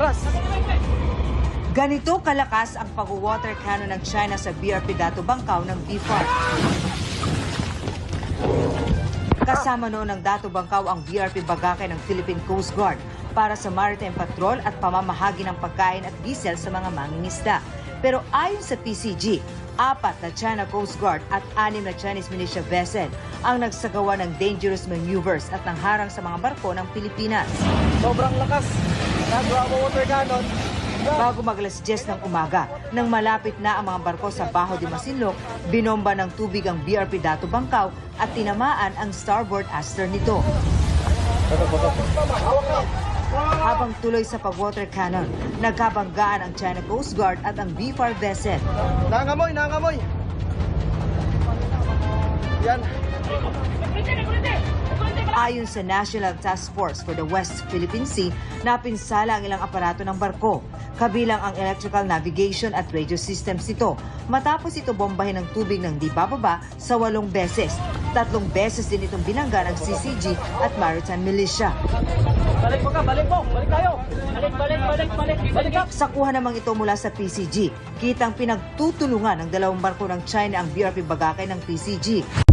atras. Ganito kalakas ang pag-water cannon ng China sa BRP Dato Bangkaw ng BFAR. Kasama noon ng Dato Bangkaw ang BRP Bagakay ng Philippine Coast Guard para sa maritime patrol at pamamahagi ng pagkain at diesel sa mga mangingisda. Pero ayon sa PCG, 4 na China Coast Guard at 6 na Chinese militia vessel ang nagsagawa ng dangerous maneuvers at nangharang sa mga barko ng Pilipinas. Sobrang lakas. Nagawa mo water cannon. Bago mag-alas 10 ng umaga, nang malapit na ang mga barko sa Bajo de Masinloc, binomba ng tubig ang BRP Dato Bangkaw at tinamaan ang starboard aster nito. Habang tuloy sa pag-water cannon, nagkabanggaan ang China Coast Guard at ang BFAR vessel. Nangangamoy, nangangamoy. Yan. Ayon sa National Task Force for the West Philippine Sea, napinsala ang ilang aparato ng barko, kabilang ang electrical navigation at radio systems nito, matapos ito bombahin ng tubig ng di bababa sa 8 beses. 3 beses din itong binangga ng CCG at Maritime Militia. Balik po ka, balik po. Balik tayo. Balik up. Sa kuha namang ito mula sa PCG, kitang pinagtutulungan ng 2 barko ng China ang BRP Bagakay ng PCG